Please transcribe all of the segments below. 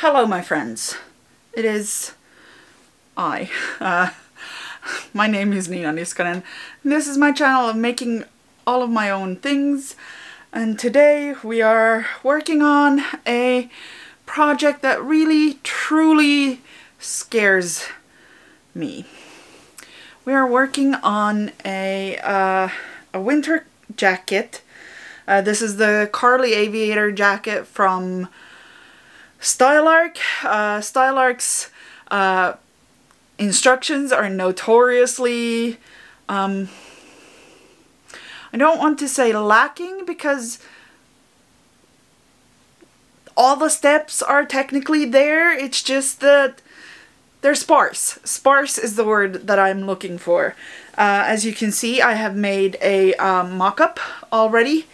Hello my friends, it is I. My name is Niskanen, and this is my channel of making all of my own things, and today we are working on a project that really truly scares me. We are working on a winter jacket. This is the Carly Aviator jacket from StyleArc. StyleArc's instructions are notoriously, I don't want to say lacking, because all the steps are technically there. It's just that they're sparse. Sparse is the word that I'm looking for. As you can see, I have made a mock-up already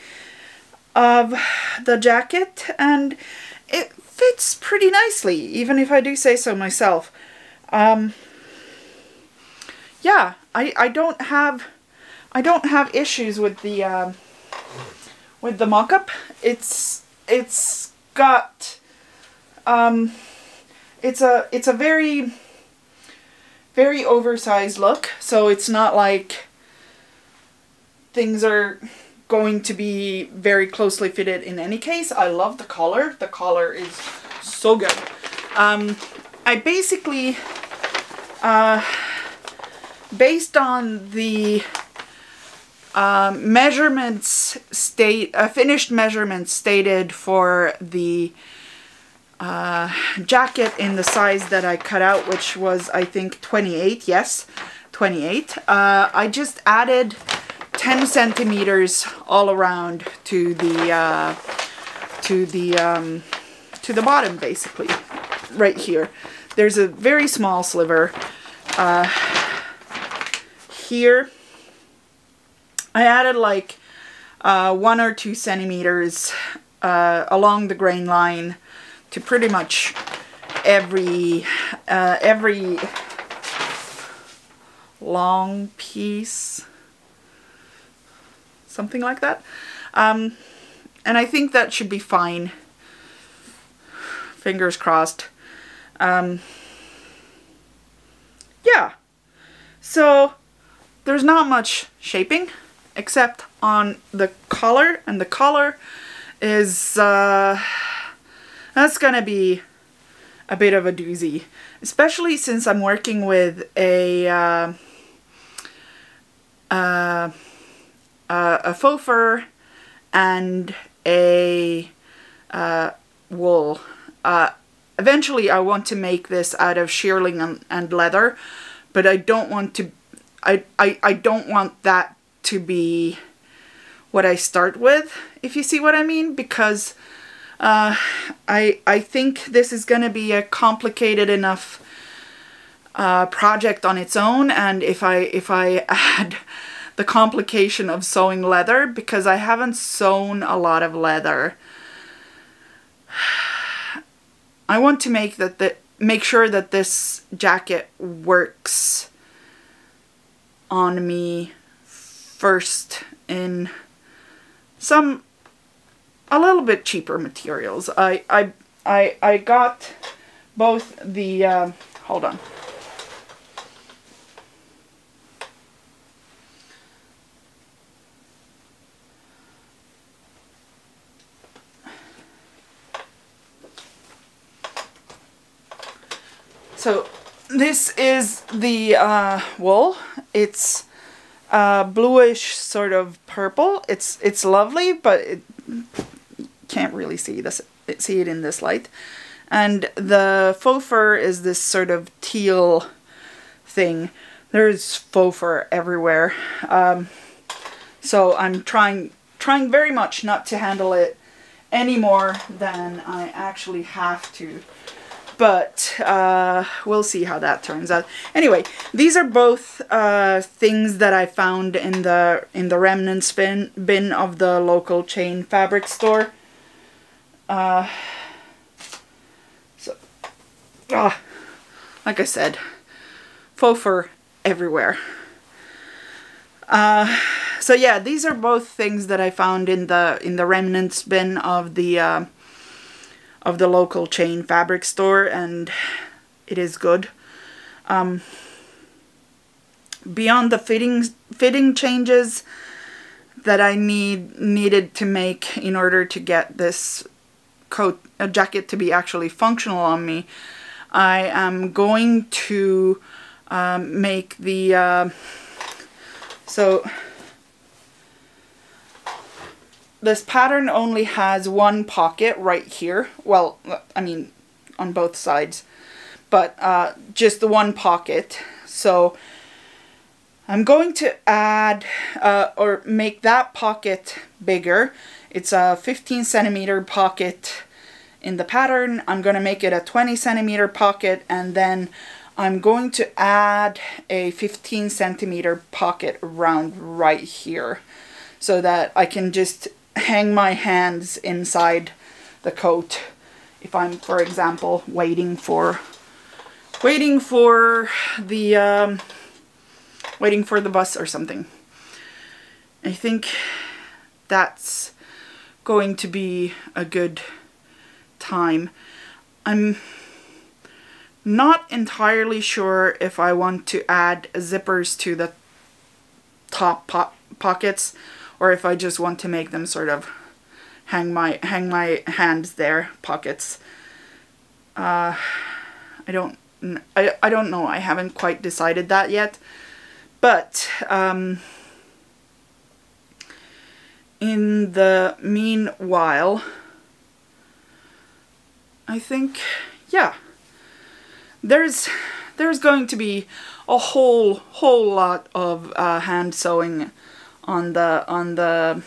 of the jacket, and it fits pretty nicely, even if I do say so myself. Yeah, I don't have issues with the mock-up. It's got it's a very oversized look, so it's not like things are going to be very closely fitted in any case. I love the collar. The collar is so good. I basically, based on the measurements finished measurements stated for the jacket in the size that I cut out, which was, I think, 28. Yes, 28. I just added 10 centimeters all around to the bottom, basically. Right here, there's a very small sliver. Here, I added like 1 or 2 centimeters along the grain line to pretty much every long piece, something like that. And I think that should be fine. Fingers crossed. Yeah, so there's not much shaping except on the collar, and the collar is that's gonna be a bit of a doozy, especially since I'm working with a faux fur and a wool. Eventually I want to make this out of shearling and leather, but I don't want to, I don't want that to be what I start with, if you see what I mean, because I think this is going to be a complicated enough project on its own, and if I add the complication of sewing leather, because I haven't sewn a lot of leather, I want to make sure that this jacket works on me first in a little bit cheaper materials. I got both the hold on. So this is the wool. It's bluish sort of purple. It's lovely, but it can't really see it in this light. And the faux fur is this sort of teal thing. There's faux fur everywhere. So I'm trying very much not to handle it any more than I actually have to. But we'll see how that turns out. Anyway, these are both things that I found in the remnants bin of the local chain fabric store. Like I said, faux fur everywhere. So yeah, these are both things that I found in the remnants bin of the of the local chain fabric store, and it is good. Beyond the fitting changes that I needed to make in order to get this jacket to be actually functional on me, I am going to make the so this pattern only has one pocket right here. Well, I mean on both sides, but just the one pocket. So I'm going to add or make that pocket bigger. It's a 15 centimeter pocket in the pattern. I'm going to make it a 20 centimeter pocket, and then I'm going to add a 15 centimeter pocket around right here so that I can just hang my hands inside the coat if I'm, for example, waiting for the bus or something. I think that's going to be a good time. I'm not entirely sure if I want to add zippers to the top pockets, or if I just want to make them sort of hang my hands there pockets. I don't know. I haven't quite decided that yet. But in the meanwhile, I think, yeah, there's going to be a whole lot of hand sewing on the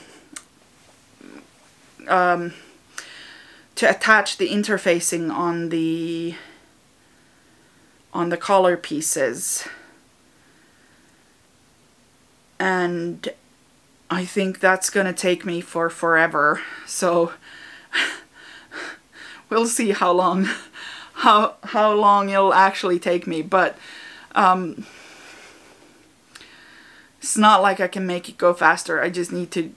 to attach the interfacing on the collar pieces. And I think that's gonna take me for forever, so we'll see how long it'll actually take me. But it's not like I can make it go faster. I just need to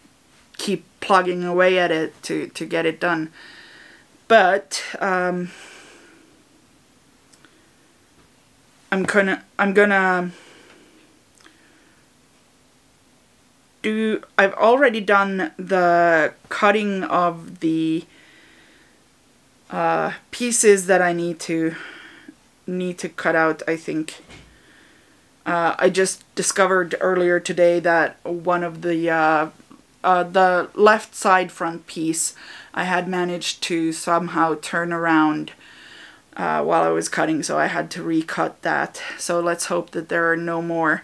keep plugging away at it to get it done. But I'm gonna I've already done the cutting of the pieces that I need to cut out, I think. I just discovered earlier today that one of the left side front piece I had managed to somehow turn around while I was cutting, so I had to recut that. So let's hope that there are no more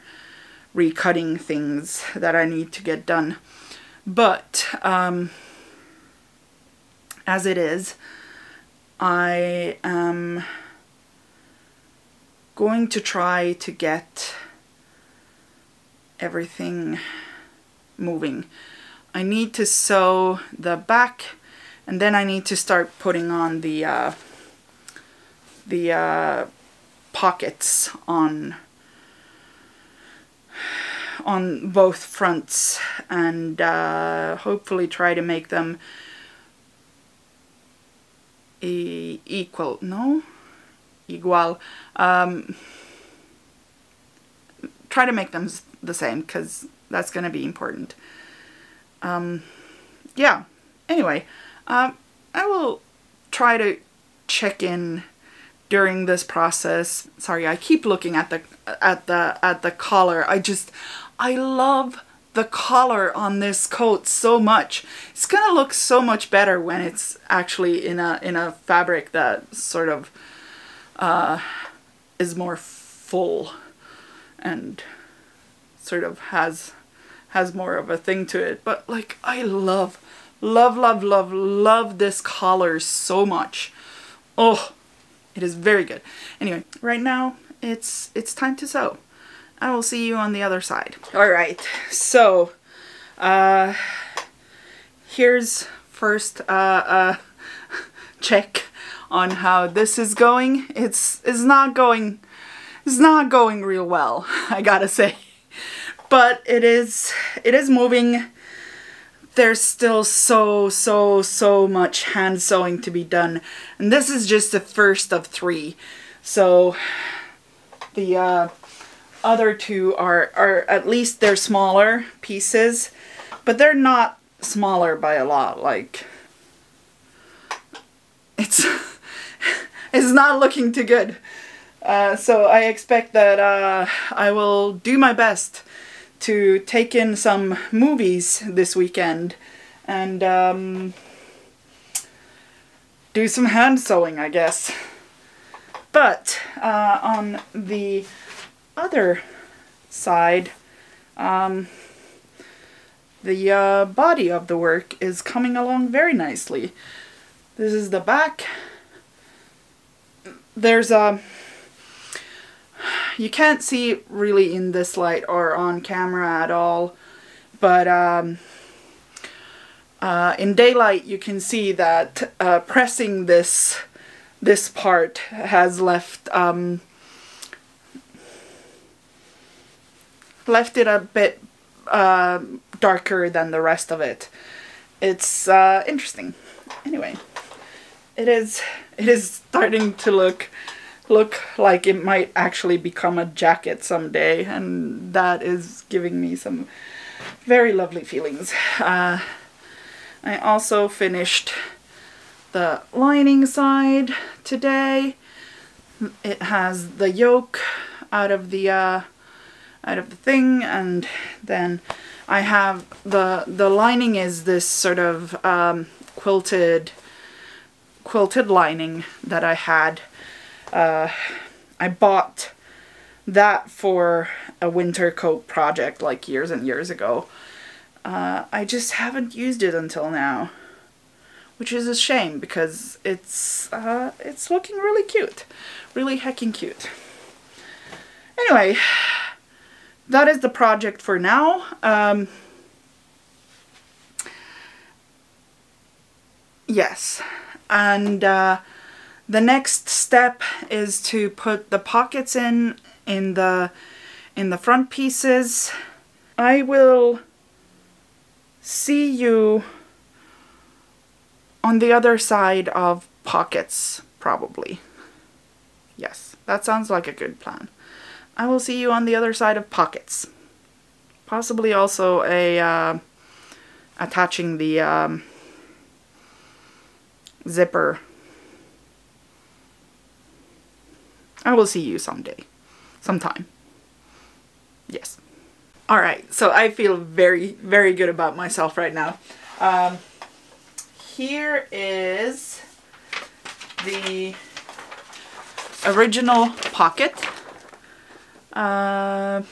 recutting things that I need to get done. But as it is, I am going to try to get everything moving. I need to sew the back, and then I need to start putting on the pockets on both fronts, and hopefully try to make them igual. Try to make them the same, because that's going to be important. Yeah, anyway, I will try to check in during this process. Sorry, I keep looking at the collar. I love the collar on this coat so much. It's gonna look so much better when it's actually in a fabric that sort of is more full and sort of has more of a thing to it. But like, I love this collar so much. Oh, it is very good. Anyway, right now it's time to sew. I will see you on the other side. Alright, so here's first check on how this is going. It's not going real well, I gotta say. But it is moving there's still so much hand sewing to be done. And this is just the first of 3. So the other 2 are at least they're smaller pieces, but they're not smaller by a lot. Like, it's it's not looking too good. So I expect that I will do my best to take in some movies this weekend and do some hand sewing, I guess. But on the other side, the body of the work is coming along very nicely. This is the back. There's a... You can't see really in this light or on camera at all, but in daylight you can see that pressing this part has left it a bit darker than the rest of it. It's interesting. Anyway, it is starting to look like it might actually become a jacket someday, and that is giving me some very lovely feelings. I also finished the lining side today. It has the yoke out of the thing, and then I have the lining is this sort of quilted lining that I had. I bought that for a winter coat project like years and years ago. I just haven't used it until now, which is a shame because it's looking really cute, really heckin' cute. Anyway, that is the project for now. Yes, and the next step is to put the pockets in the front pieces. I will see you on the other side of pockets, probably. Yes, that sounds like a good plan. I will see you on the other side of pockets. Possibly also attaching the zipper. I will see you sometime. Yes. Alright, so I feel very, very good about myself right now. Here is the original pocket. The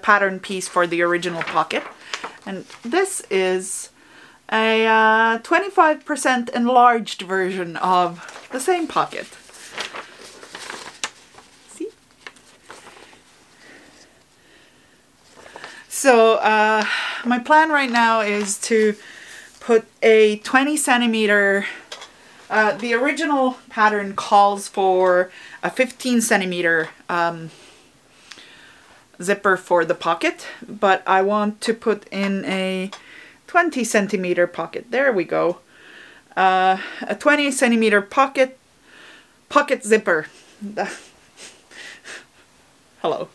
pattern piece for the original pocket. And this is a 25% enlarged version of the same pocket. See? So my plan right now is to put a 20 centimeter, the original pattern calls for a 15 centimeter zipper for the pocket, but I want to put in a 20 centimeter pocket. There we go. A 20 centimeter pocket zipper. Hello.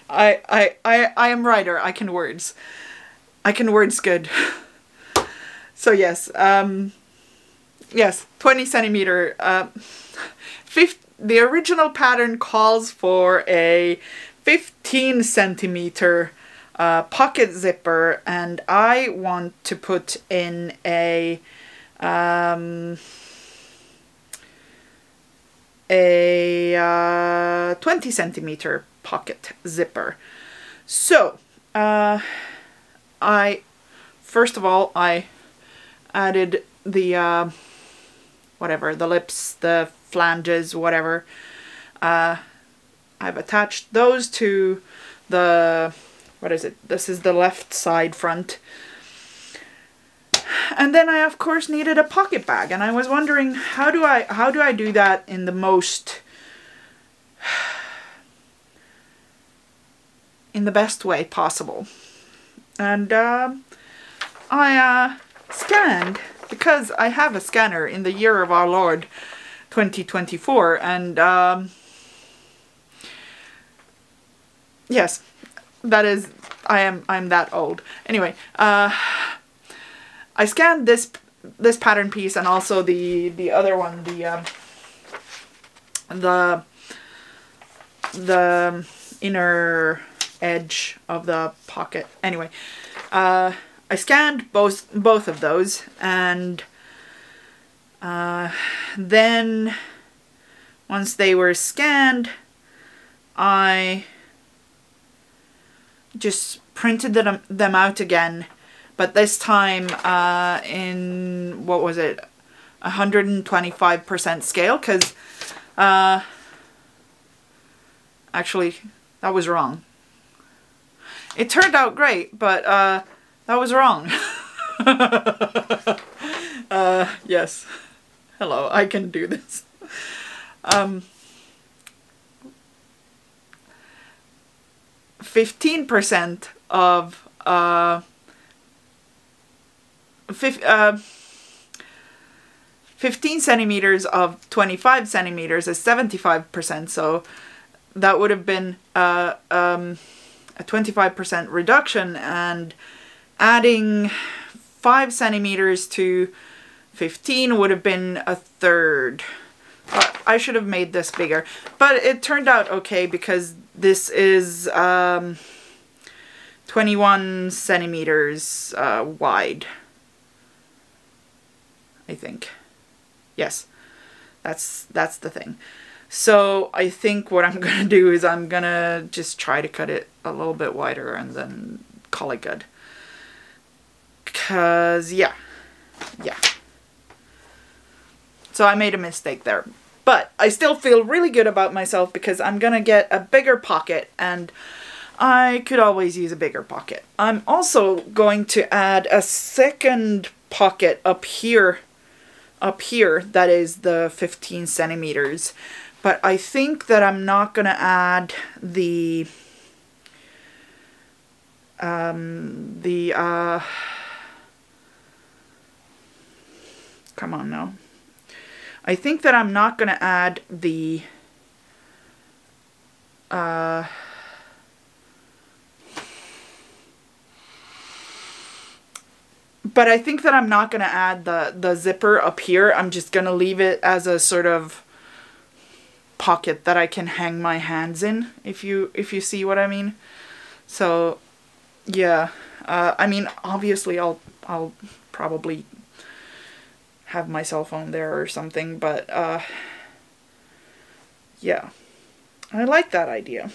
I am writer. I can words. I can words good. So yes, yes, 20 centimeter. The original pattern calls for a 15 centimeter pocket zipper, and I want to put in a 20 centimeter pocket zipper. So first of all I added the whatever, the lips, the flanges, whatever. I've attached those to the, what is it? This is the left side front. And then I of course needed a pocket bag, and I was wondering how do I do that in the most in the best way possible. And I scanned, because I have a scanner in the year of our Lord 2024, and yes, that is, I'm that old. Anyway, I scanned this pattern piece and also the other one, the inner edge of the pocket. Anyway, I scanned both of those, and then once they were scanned, I just printed them out again, but this time in, what was it, 125% scale, because actually that was wrong. It turned out great, but that was wrong. Yes. Hello, I can do this. 15% of 15 centimeters of 25 centimeters is 75%, so that would have been a 25% reduction, and adding 5 centimeters to 15 would have been a third. I should have made this bigger, but it turned out okay because this is 21 centimeters wide, I think. Yes, that's the thing. So I think what I'm gonna do is I'm gonna just try to cut it a little bit wider and then call it good. Cause yeah. So I made a mistake there. But I still feel really good about myself because I'm gonna get a bigger pocket, and I could always use a bigger pocket. I'm also going to add a second pocket up here, that is the 15 centimeters. But I think that I'm not gonna add the come on now. I think that I'm not gonna add the but I think that I'm not gonna add the zipper up here. I'm just gonna leave it as a sort of pocket that I can hang my hands in, if you see what I mean. So yeah, I mean, obviously I'll probably have my cell phone there or something, but yeah, I like that idea.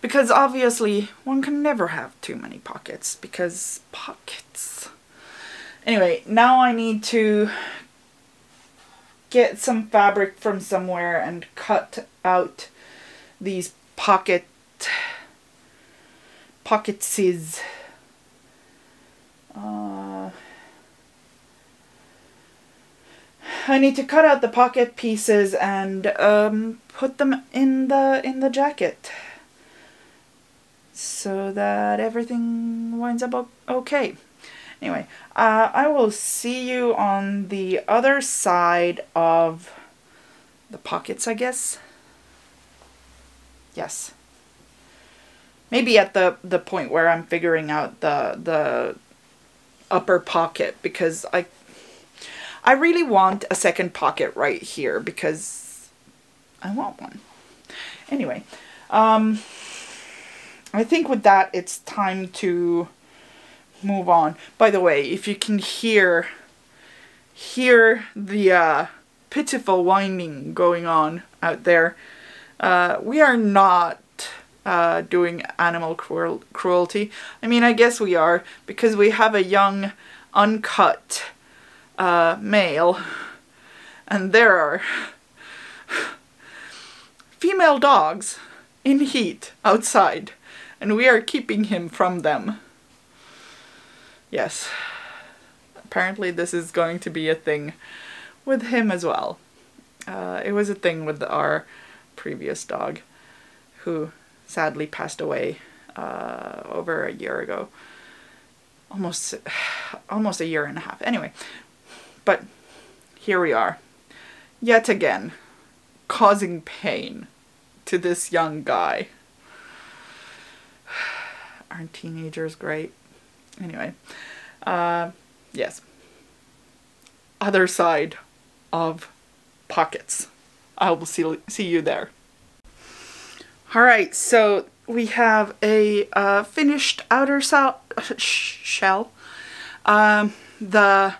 Because obviously one can never have too many pockets, because pockets. Anyway, now I need to get some fabric from somewhere and cut out these pocketses. I need to cut out the pocket pieces and put them in the jacket, so that everything winds up okay. Anyway, I will see you on the other side of the pockets, I guess. Yes. Maybe at the point where I'm figuring out the upper pocket, because I really want a second pocket right here because I want one. Anyway, I think with that it's time to move on. By the way, if you can hear the pitiful whining going on out there, we are not doing animal cruelty. I mean, I guess we are, because we have a young, uncut male, and there are female dogs in heat outside, and we are keeping him from them. Yes, apparently this is going to be a thing with him as well. It was a thing with our previous dog, who sadly passed away over a year ago. almost a year and a half. Anyway, but here we are, yet again, causing pain to this young guy. Aren't teenagers great? Anyway, yes. Other side of pockets. I will see you there. Alright, so we have a finished outer shell. The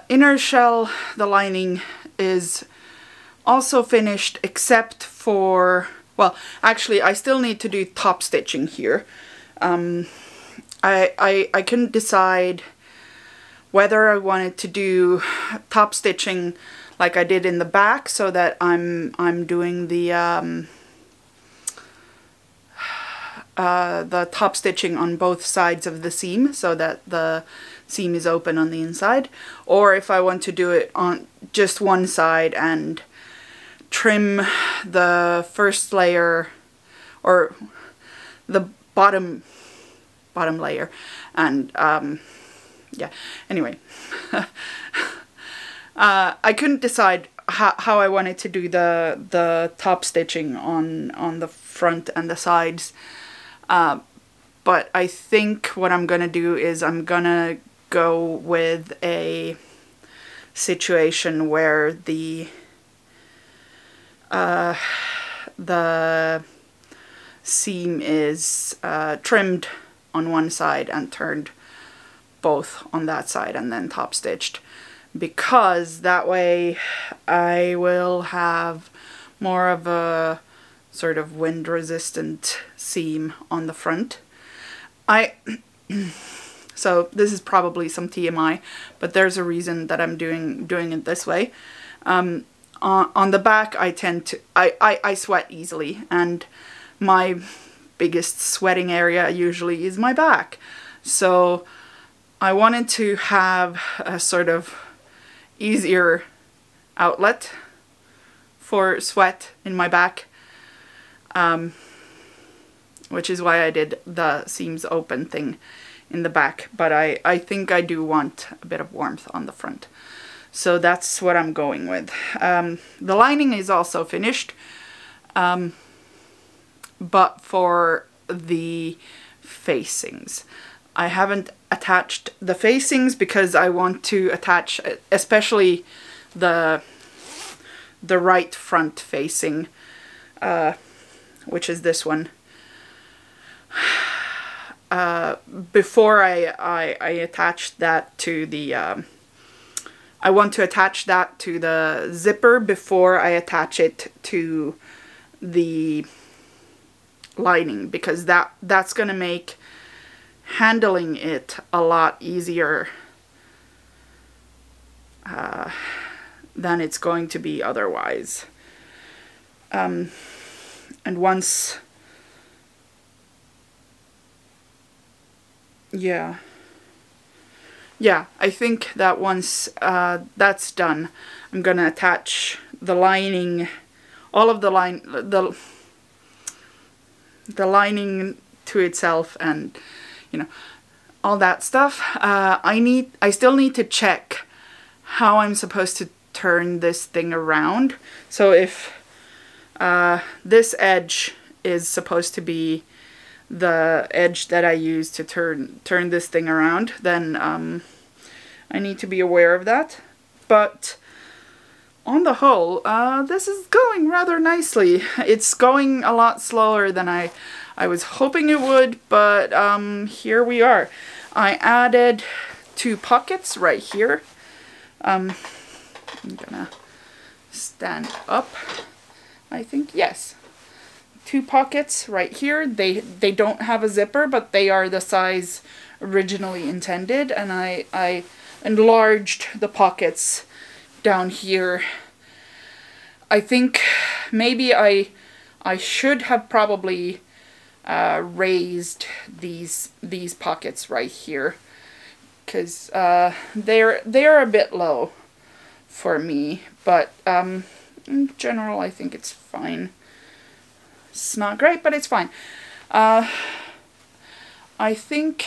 inner shell, the lining, is also finished except for, well, actually I still need to do top stitching here. I couldn't decide whether I wanted to do top stitching like I did in the back, so that I'm doing the top stitching on both sides of the seam so that the seam is open on the inside, or if I want to do it on just one side and trim the first layer or the bottom layer, and yeah, anyway. I couldn't decide how I wanted to do the top stitching on the front and the sides, but I think what I'm gonna do is I'm gonna go with a situation where the seam is trimmed on one side and turned both on that side and then top stitched, because that way I will have more of a sort of wind resistant seam on the front. So this is probably some TMI, but there's a reason that I'm doing it this way. On the back I sweat easily, and my biggest sweating area usually is my back. So I wanted to have a sort of easier outlet for sweat in my back, which is why I did the seams open thing in the back, but I think I do want a bit of warmth on the front. So that's what I'm going with. The lining is also finished, but for the facings, I haven't attached the facings because I want to attach especially the right front facing, which is this one, before I attach that to the I want to attach that to the zipper before I attach it to the lining, because that's gonna make handling it a lot easier than it's going to be otherwise. And once, yeah, I think that once that's done, I'm gonna attach the lining, all of the lining to itself, and you know, all that stuff. I still need to check how I'm supposed to turn this thing around. So if this edge is supposed to be the edge that I use to turn this thing around, then I need to be aware of that. But on the whole, this is going rather nicely. It's going a lot slower than I was hoping it would, but here we are. I added 2 pockets right here. I'm gonna stand up, I think. Yes. 2 pockets right here. They don't have a zipper, but they are the size originally intended, and I enlarged the pockets down here. I think maybe I should have probably raised these pockets right here, because they're a bit low for me, but in general I think it's fine. It's not great, but it's fine. I think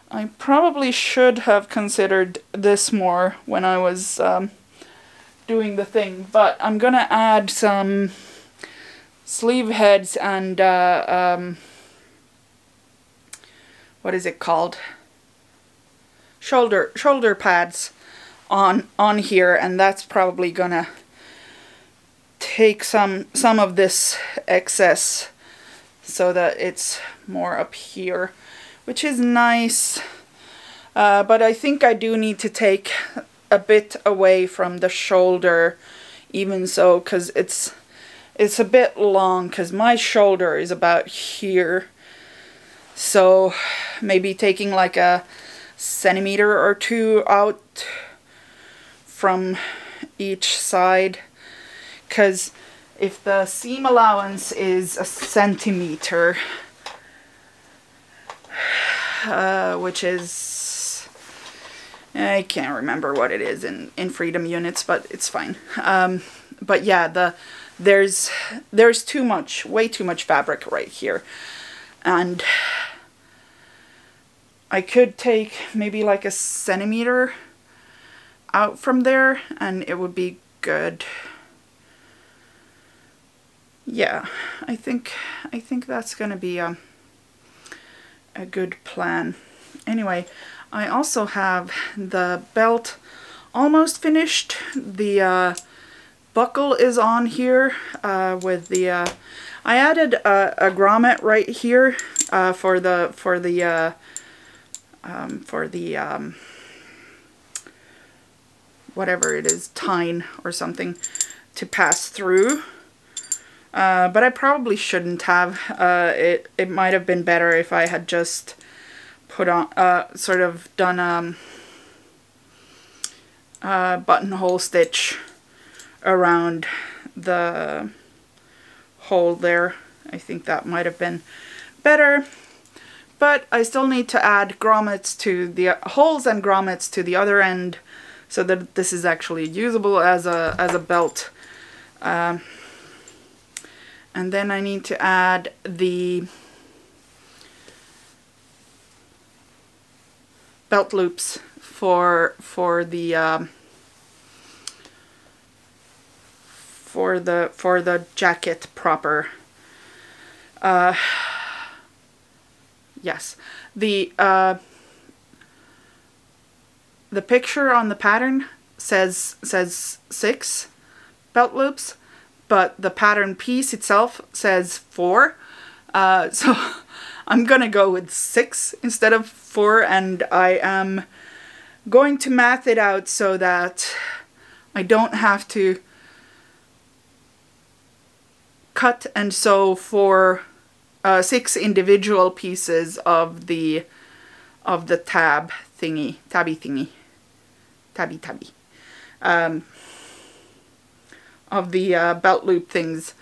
I probably should have considered this more when I was doing the thing, but I'm gonna add some sleeve heads and what is it called? Shoulder pads on here, and that's probably gonna take some of this excess so that it's more up here, which is nice. But I think I do need to take a bit away from the shoulder, even so, because it's a bit long, because my shoulder is about here. So maybe taking like a centimeter or two out from each side, because if the seam allowance is a centimeter, which is, I can't remember what it is in freedom units, but it's fine. But yeah, there's too much, way too much fabric right here, and I could take maybe like a centimeter out from there and it would be good. Yeah, I think that's gonna be a good plan. Anyway, I also have the belt almost finished. The buckle is on here with the I added a grommet right here for the whatever it is, tine or something, to pass through. But I probably shouldn't have. It might have been better if I had just put on, sort of done buttonhole stitch around the hole there. I think that might have been better. But I still need to add grommets to the holes and grommets to the other end, so that this is actually usable as a belt. And then I need to add the belt loops for the jacket proper. Yes, the picture on the pattern says 6 belt loops, but the pattern piece itself says 4. So I'm gonna go with 6 instead of 4, and I am going to math it out so that I don't have to cut and sew for 6 individual pieces of the tabby thingy, of the belt loop things.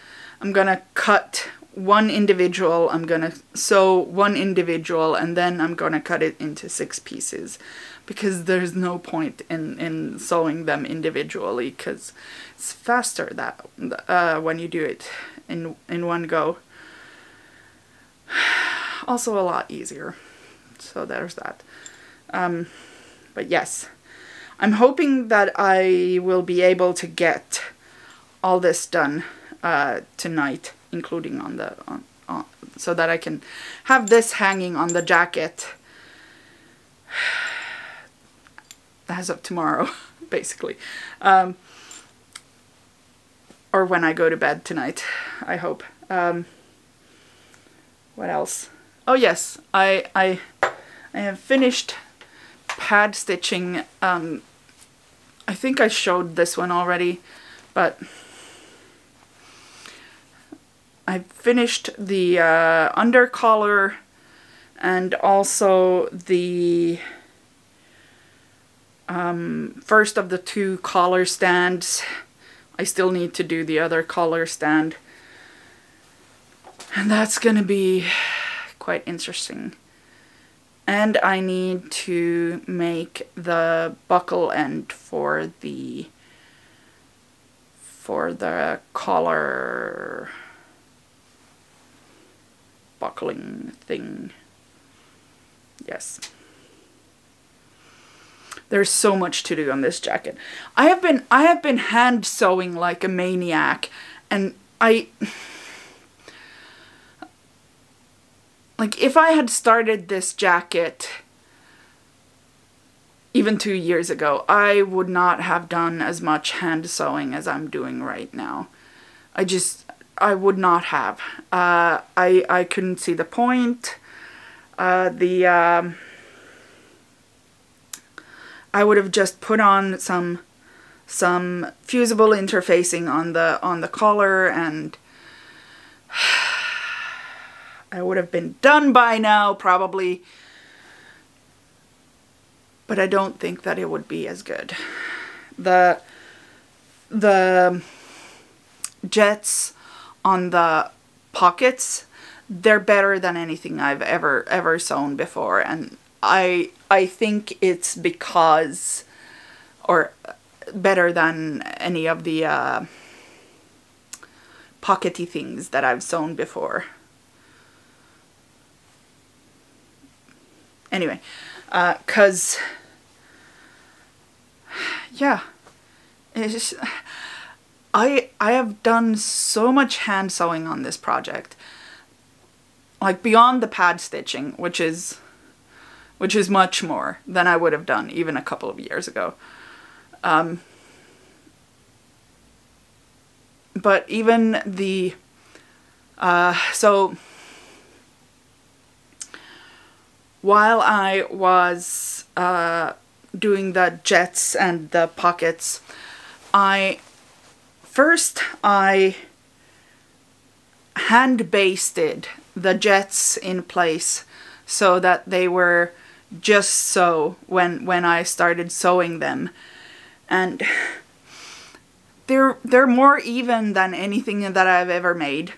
I'm gonna cut one individual, I'm gonna sew one individual, and then I'm gonna cut it into 6 pieces, because there's no point in sewing them individually, because it's faster that when you do it in one go. Also a lot easier. So there's that. But yes, I'm hoping that I will be able to get all this done tonight, including on the so that I can have this hanging on the jacket as of tomorrow, basically, or when I go to bed tonight, I hope. What else? Oh yes, I have finished pad stitching. I think I showed this one already, but I finished the under collar and also the first of the 2 collar stands. I still need to do the other collar stand, and that's gonna be quite interesting. And I need to make the buckle end for the collar buckling thing. Yes. There's so much to do on this jacket. I have been hand sewing like a maniac, and like, if I had started this jacket even 2 years ago, I would not have done as much hand sewing as I'm doing right now. I would not have. I couldn't see the point. I would have just put on some fusible interfacing on the collar, and I would have been done by now probably. But I don't think that it would be as good. The jets on the pockets, they're better than anything I've ever sewn before, and I think it's because, or better than any of the pockety things that I've sewn before. Anyway, 'cause yeah, it's just, I have done so much hand sewing on this project, like beyond the pad stitching, which is much more than I would have done even a couple of years ago. But even the so while I was doing the jets and the pockets, I hand basted the jets in place so that they were just so when I started sewing them, and they're more even than anything that I've ever made,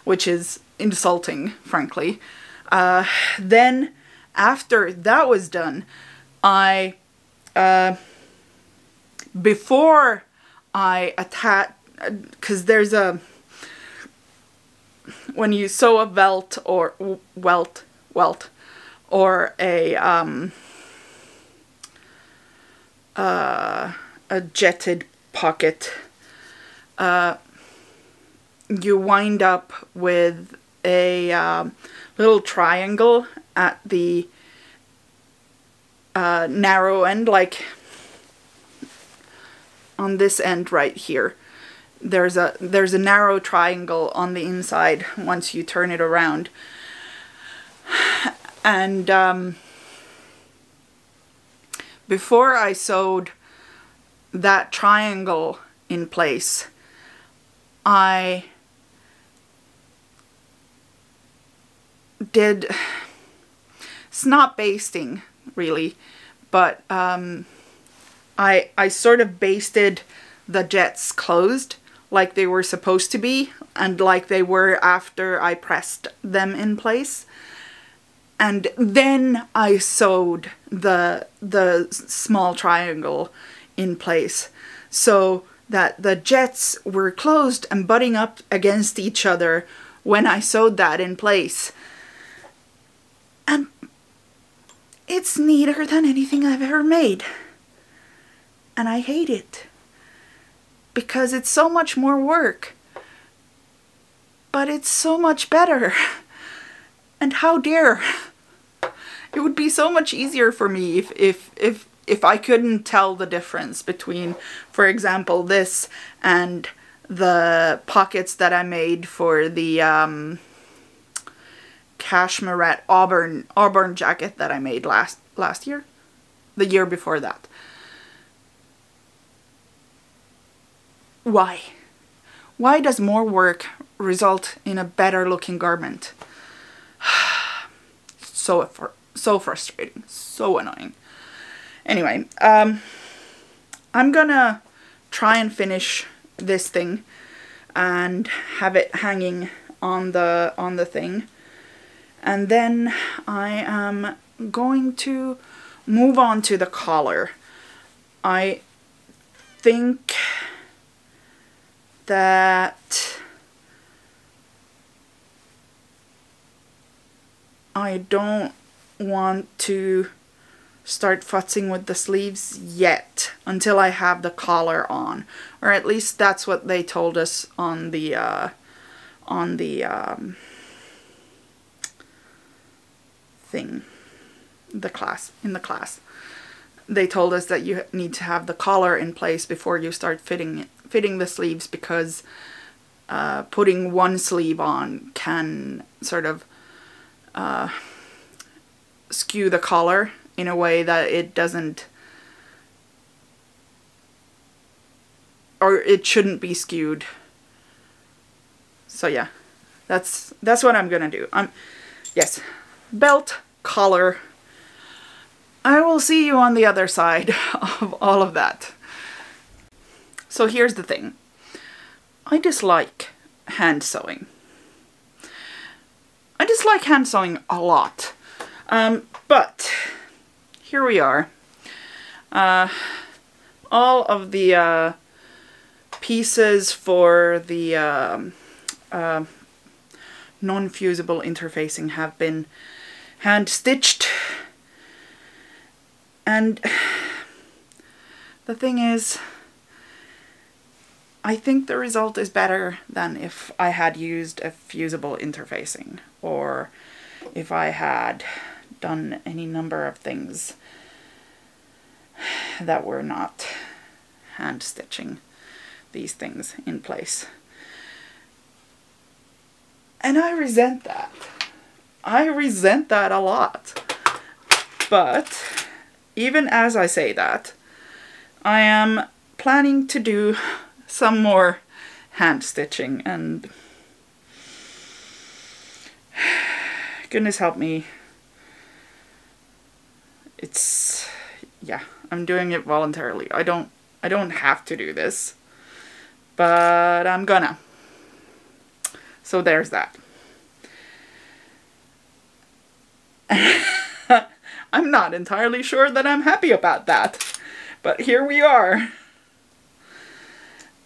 which is insulting, frankly. Then after that was done, I before I attach, because there's a, when you sew a welt or welt or a jetted pocket, you wind up with a little triangle at the narrow end, like on this end right here. There's a narrow triangle on the inside once you turn it around. And before I sewed that triangle in place, I did, it's not basting really, but I sort of basted the jets closed like they were supposed to be, and like they were after I pressed them in place. And then I sewed the small triangle in place so that the jets were closed and butting up against each other when I sewed that in place. And it's neater than anything I've ever made. And I hate it, because it's so much more work, but it's so much better. And how dare, it would be so much easier for me if I couldn't tell the difference between, for example, this and the pockets that I made for the cashmere auburn jacket that I made last year, the year before that. Why? Why does more work result in a better looking garment? So frustrating, so annoying. Anyway, I'm gonna try and finish this thing and have it hanging on the thing, and then I am going to move on to the collar. I think that I don't want to start futzing with the sleeves yet until I have the collar on, or at least that's what they told us on the thing, in the class. They told us that you need to have the collar in place before you start fitting the sleeves, because putting one sleeve on can sort of skew the collar in a way that it doesn't, or it shouldn't be skewed. So yeah, that's what I'm gonna do. Yes, belt, collar. I will see you on the other side of all of that. So here's the thing. I dislike hand sewing. I dislike hand sewing a lot. But here we are. All of the pieces for the non-fusible interfacing have been hand stitched. And the thing is, I think the result is better than if I had used a fusible interfacing, or if I had done any number of things that were not hand stitching these things in place. And I resent that. I resent that a lot. But even as I say that, I am planning to do some more hand stitching, and goodness help me, it's, yeah, I'm doing it voluntarily. I don't have to do this, but I'm gonna. So there's that. I'm not entirely sure that I'm happy about that, but here we are.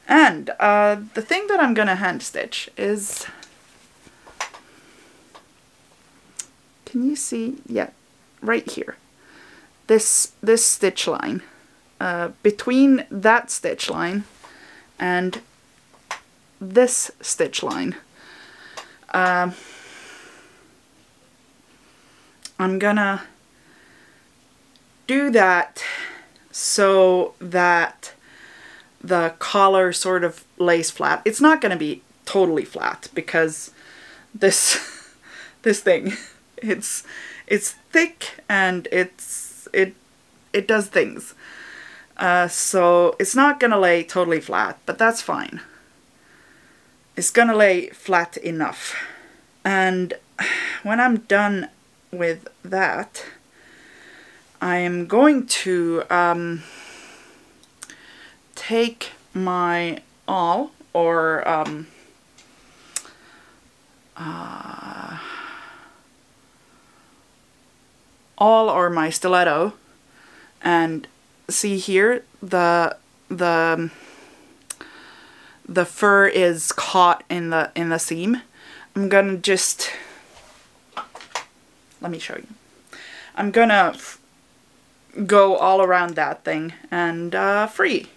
And the thing that I'm gonna hand stitch is, can you see? Yeah, right here. This stitch line. Between that stitch line and this stitch line. I'm gonna do that so that the collar sort of lays flat. It's not gonna be totally flat, because this thing, it's thick and it does things. So it's not gonna lay totally flat, but that's fine. It's gonna lay flat enough. And when I'm done with that, I am going to take my awl, or my stiletto, and see here, the fur is caught in the seam. I'm gonna just, let me show you. I'm gonna go all around that thing and free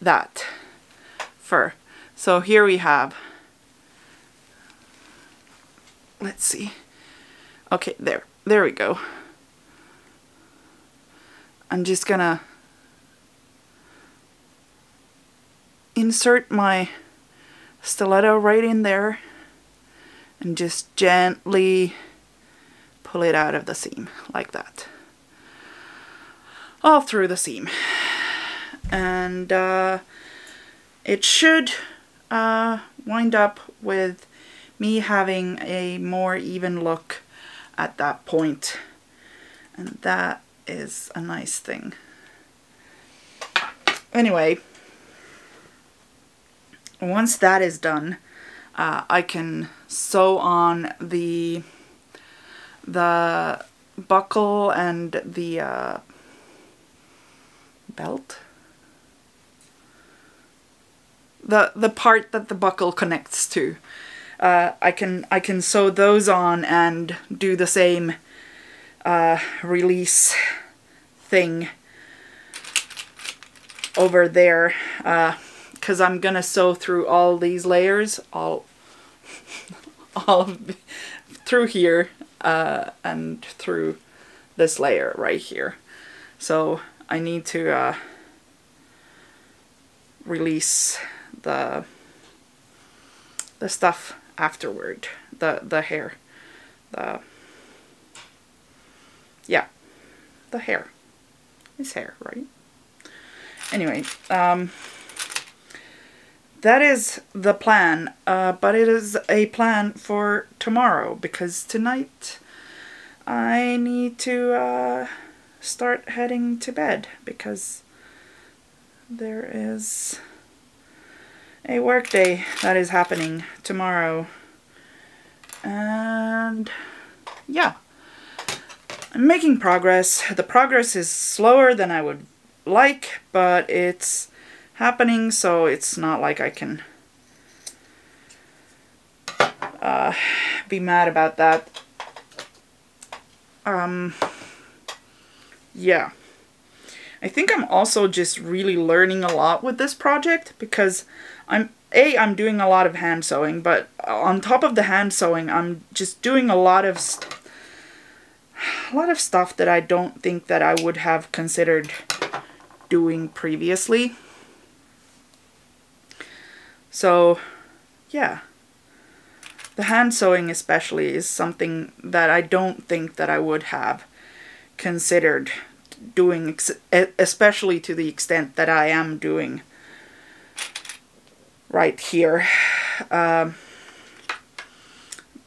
that fur. So here we have, let's see. Okay, there we go. I'm just gonna insert my stiletto right in there and just gently pull it out of the seam like that, all through the seam. And it should wind up with me having a more even look at that point, and that is a nice thing. Anyway, once that is done, I can sew on the buckle and the belt. The part that the buckle connects to. I can sew those on and do the same release thing over there, because I'm gonna sew through all these layers, all of through here, and through this layer right here. So I need to release the stuff afterward, the hair, yeah, the hair. It's hair, right? Anyway, that is the plan, but it is a plan for tomorrow, because tonight I need to start heading to bed, because there is a work day that is happening tomorrow. And yeah, I'm making progress. The progress is slower than I would like, but it's happening, so it's not like I can be mad about that. Yeah. I think I'm also just really learning a lot with this project, because I'm doing a lot of hand sewing, but on top of the hand sewing, I'm just doing a lot of stuff that I don't think that I would have considered doing previously. So, yeah. The hand sewing especially is something that I don't think that I would have considered doing, especially to the extent that I am doing right here,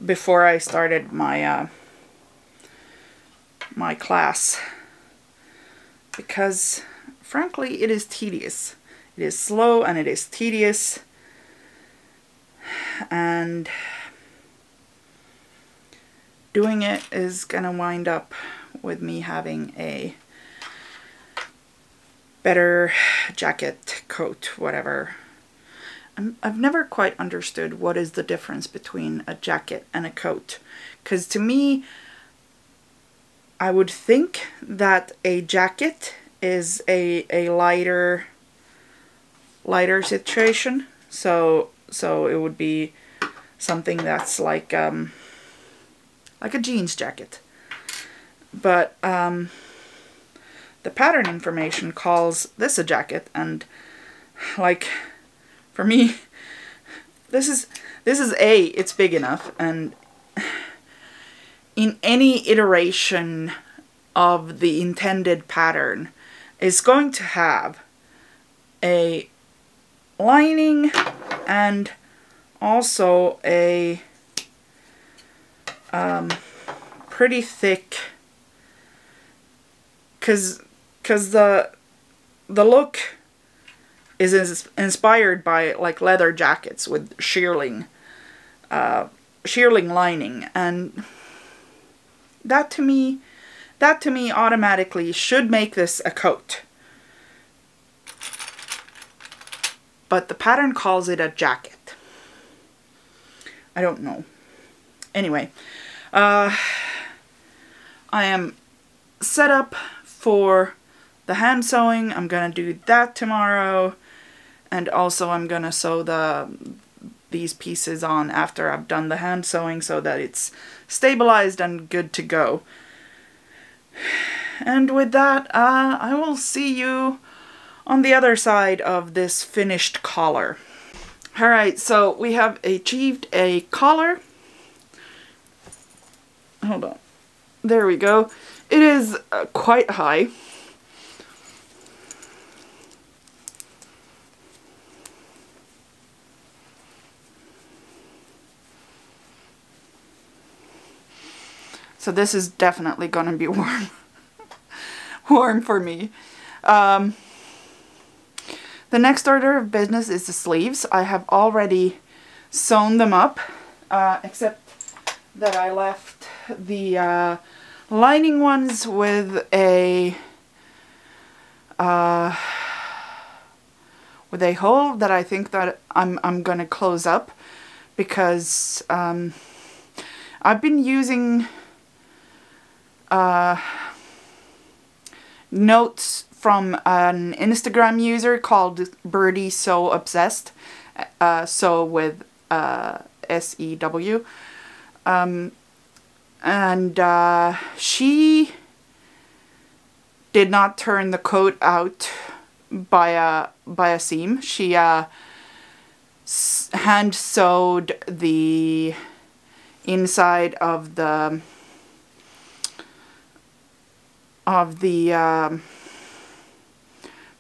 before I started my my class, because frankly it is tedious. It is slow and it is tedious, and doing it is gonna wind up with me having a better jacket, coat, whatever. I've never quite understood what is the difference between a jacket and a coat, because to me, I would think that a jacket is a lighter situation, so it would be something that's like a jeans jacket. But the pattern information calls this a jacket, and like, for me, this is it's big enough, and in any iteration of the intended pattern is going to have a lining and also a pretty thick, because the look is inspired by like leather jackets with shearling lining, and that to me automatically should make this a coat. But the pattern calls it a jacket. I don't know. Anyway, I am set up for the hand sewing. I'm gonna do that tomorrow, and also I'm gonna sew these pieces on after I've done the hand sewing, so that it's stabilized and good to go. And with that, I will see you on the other side of this finished collar. Alright, so we have achieved a collar. Hold on. There we go. It is quite high. So this is definitely going to be warm. Warm for me. The next order of business is the sleeves. I have already sewn them up, except that I left the lining ones with a hole that I think that I'm going to close up, because I've been using notes from an Instagram user called Birdie So Obsessed, so with SEW, and she did not turn the coat out by a seam. She hand sewed the inside of the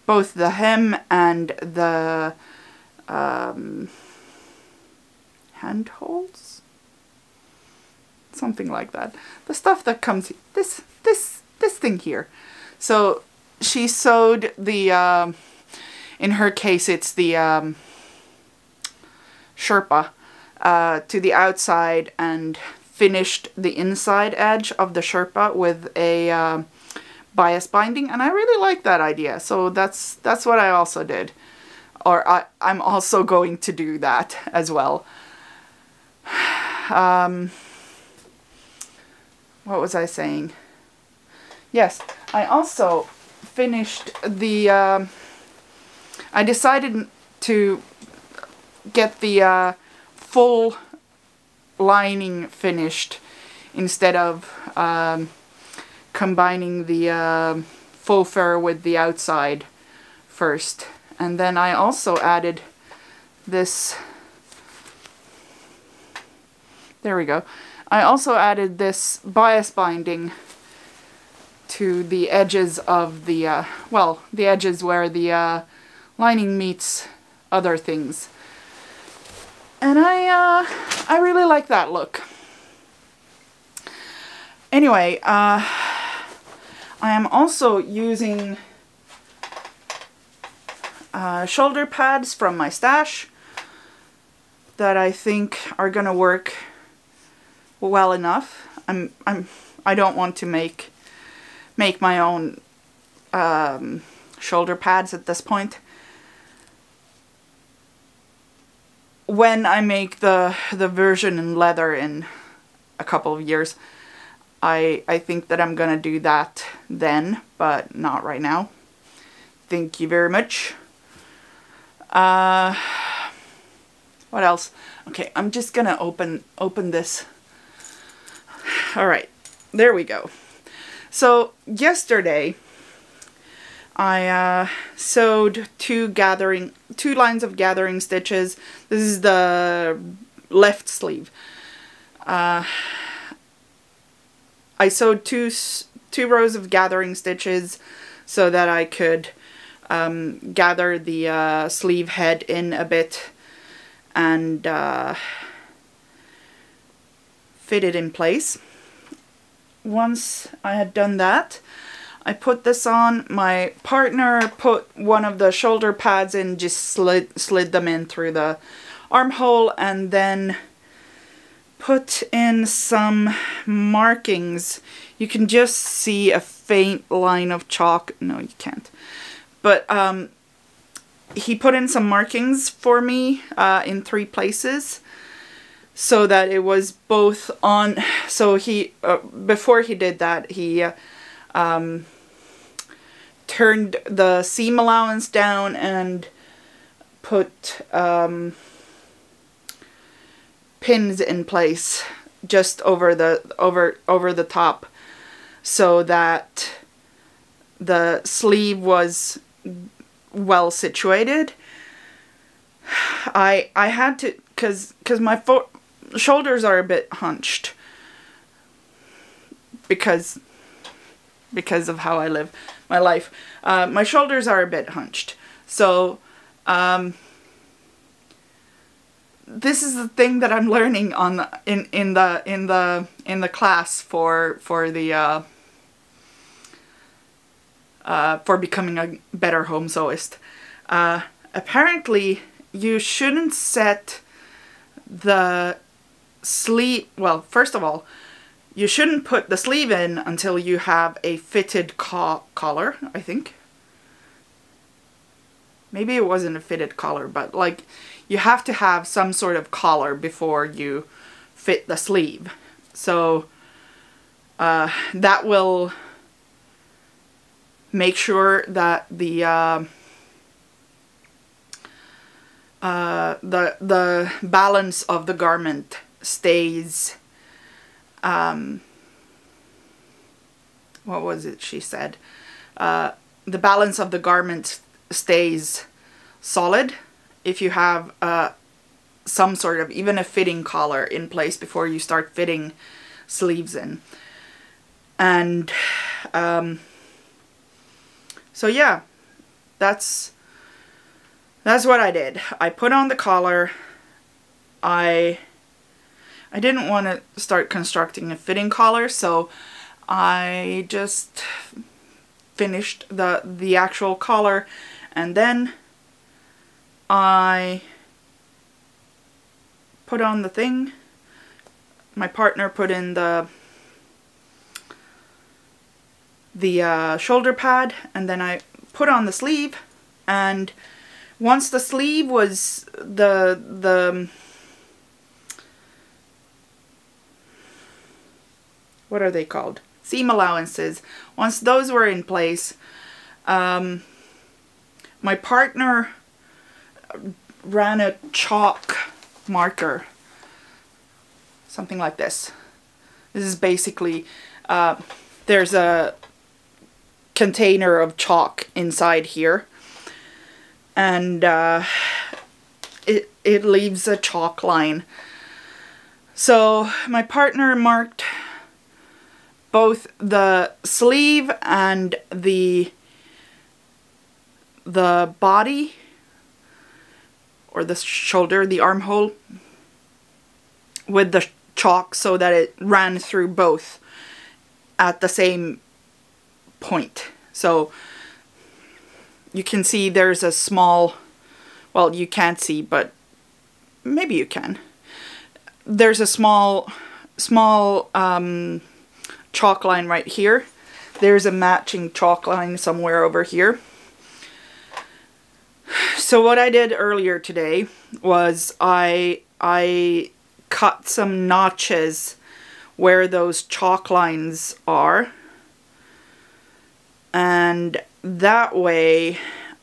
both the hem and the handholds, something like that. The stuff that comes, this thing here. So she sewed the, in her case it's the Sherpa, to the outside and finished the inside edge of the Sherpa with a bias binding, and I really like that idea. So that's what I also did, or I'm also going to do that as well. What was I saying? Yes, I also finished the, I decided to get the full lining finished instead of combining the faux fur with the outside first. And then I also added this, there we go, I also added this bias binding to the edges of the, well, the edges where the lining meets other things. And I really like that look. Anyway, I am also using shoulder pads from my stash that I think are gonna work well enough. I don't want to make my own shoulder pads at this point. When I make the version in leather in a couple of years, I think that I'm gonna do that then, but not right now. Thank you very much. What else? Okay, I'm just gonna open this. All right, there we go. So yesterday I sewed two lines of gathering stitches. This is the left sleeve. I sewed two rows of gathering stitches so that I could gather the sleeve head in a bit and fit it in place. Once I had done that, I put this on. My partner put one of the shoulder pads in, just slid them in through the armhole, and then put in some markings. You can just see a faint line of chalk. No, you can't. But he put in some markings for me in 3 places, so that it was both on. So he, before he did that, he turned the seam allowance down and put pins in place just over the top, so that the sleeve was well situated. I had to, cause my shoulders are a bit hunched because of how I live my life. My shoulders are a bit hunched, so this is the thing that I'm learning on in the class for becoming a better home sewist. Apparently, you shouldn't set the sleeve. Well, first of all, you shouldn't put the sleeve in until you have a fitted collar, I think. Maybe it wasn't a fitted collar, but like, you have to have some sort of collar before you fit the sleeve. So that will make sure that the balance of the garment stays, what was it she said? The balance of the garment stays solid if you have some sort of, even a fitting collar in place before you start fitting sleeves in. And so yeah, that's what I did. I put on the collar. I didn't want to start constructing a fitting collar, so I just finished the actual collar, and then I put on the thing. My partner put in the shoulder pad, and then I put on the sleeve. And once the sleeve was the what are they called? Seam allowances. Once those were in place, my partner ran a chalk marker, something like this. This is basically, there's a container of chalk inside here, and it leaves a chalk line. So my partner marked both the sleeve and the body, or the shoulder, the armhole, with the chalk so that it ran through both at the same point. So you can see there's a small, well, you can't see, but maybe you can. There's a small chalk line right here. There's a matching chalk line somewhere over here. So what I did earlier today was I cut some notches where those chalk lines are, and that way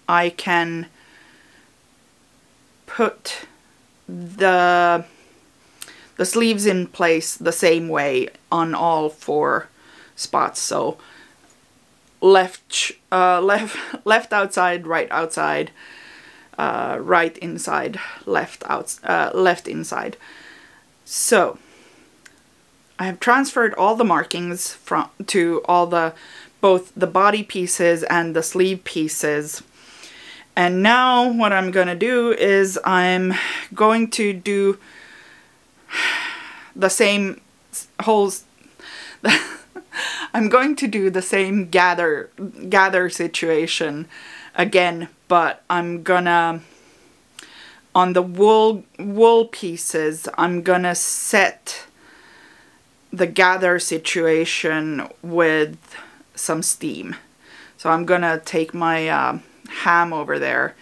I can put the sleeves in place the same way on all 4 spots. So left outside, right outside, right inside, left inside. So I have transferred all the markings to all both the body pieces and the sleeve pieces. And now what I'm going to do is I'm going to do the same holes. I'm going to do the same gather situation again, but I'm gonna, on the wool pieces, I'm gonna set the gather situation with some steam. So I'm gonna take my ham over there,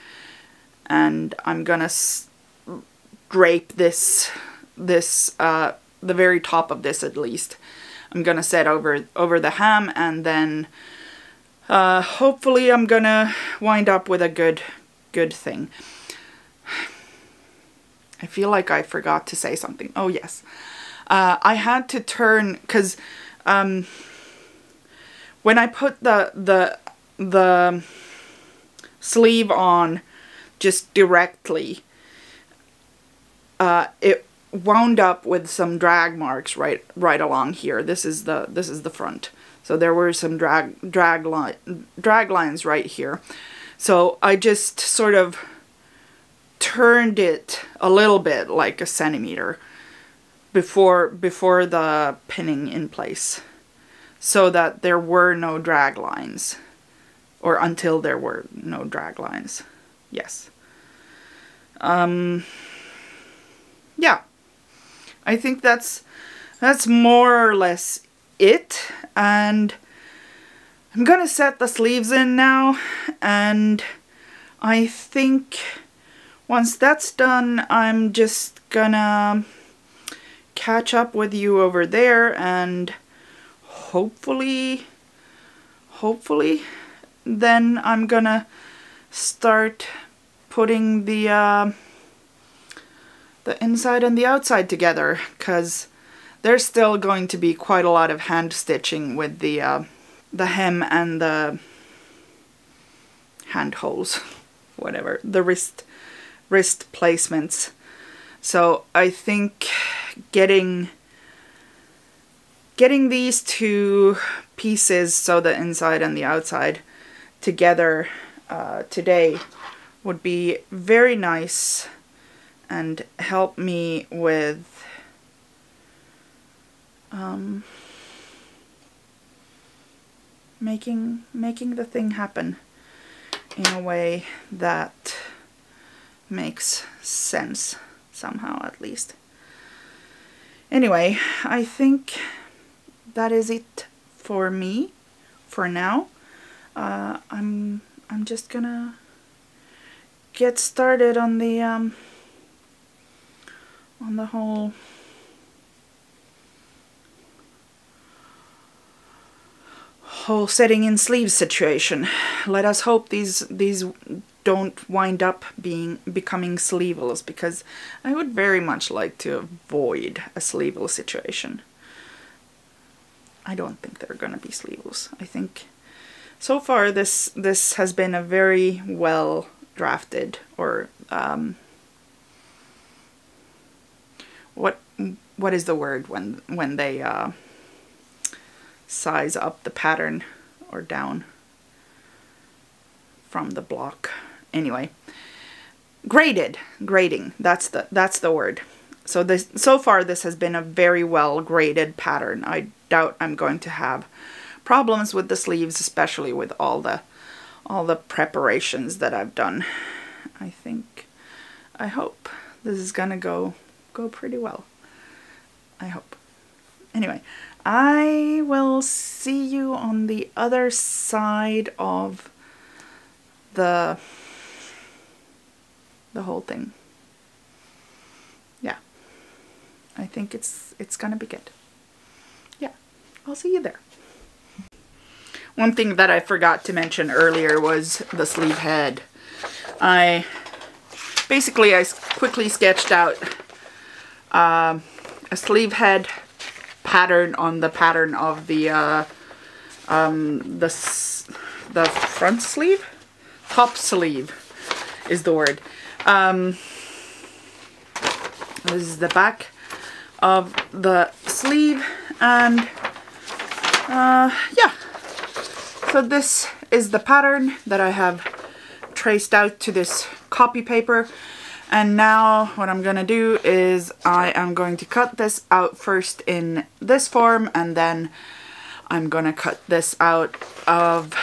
and I'm gonna drape the very top of this, at least. I'm gonna set over the ham, and then hopefully I'm gonna wind up with a good thing. I feel like I forgot to say something. Oh yes, I had to turn, because when I put the sleeve on just directly, it wound up with some drag marks right along here. This is the front. So there were some drag lines right here. So I just sort of turned it a little bit, like a centimeter, before the pinning in place, so that there were no drag lines, or until there were no drag lines. Yes. Yeah. I think that's more or less it, and I'm gonna set the sleeves in now, and I think once that's done, I'm just gonna catch up with you over there, and hopefully, then I'm gonna start putting the inside and the outside together, because there's still going to be quite a lot of hand stitching with the hem and the hand holes, whatever, the wrist placements. So I think getting these two pieces, so the inside and the outside, together today would be very nice and help me with making the thing happen in a way that makes sense somehow, at least. Anyway, I think that is it for me for now. I'm just gonna get started on the whole setting in sleeves situation. Let us hope these don't wind up becoming sleeveless, because I would very much like to avoid a sleeveless situation. I don't think they're gonna be sleeveless. I think so far this has been a very well drafted, or what is the word when they size up the pattern or down from the block? Anyway, grading, that's the word. So far this has been a very well graded pattern. I doubt I'm going to have problems with the sleeves, especially with all the preparations that I've done. I hope this is gonna go pretty well. I hope. Anyway, I will see you on the other side of the whole thing. Yeah, I think it's gonna be good. Yeah, I'll see you there. One thing that I forgot to mention earlier was the sleeve head. I quickly sketched out a sleeve head pattern on the pattern of the front sleeve? Top sleeve is the word. This is the back of the sleeve, and yeah. So this is the pattern that I have traced out to this copy paper, and now what I'm gonna do is I am going to cut this out first in this form, and then I'm gonna cut this out of,